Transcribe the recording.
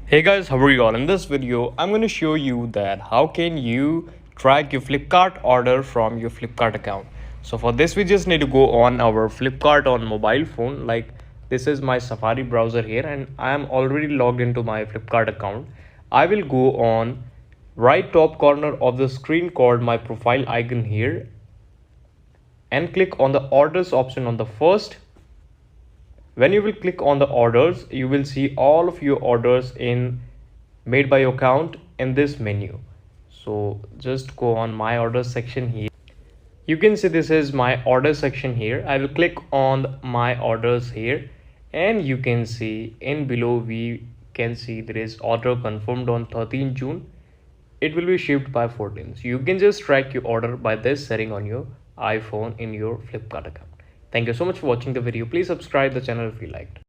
Hey guys, how are you all? In this video, I'm going to show you that how can you track your Flipkart order from your Flipkart account. So for this, we just need to go on our Flipkart on mobile phone. Like this is my Safari browser here and I am already logged into my Flipkart account. I will go on right top corner of the screen called my profile icon here and click on the orders option on the first. When you will click on the orders, you will see all of your orders in made by your account in this menu. So just go on my orders section here. You can see this is my order section here. I will click on my orders here and you can see in below we can see there is order confirmed on 13 June. It will be shipped by 14th. So you can just track your order by this setting on your iPhone in your Flipkart account. Thank you so much for watching the video. Please subscribe the channel if you liked.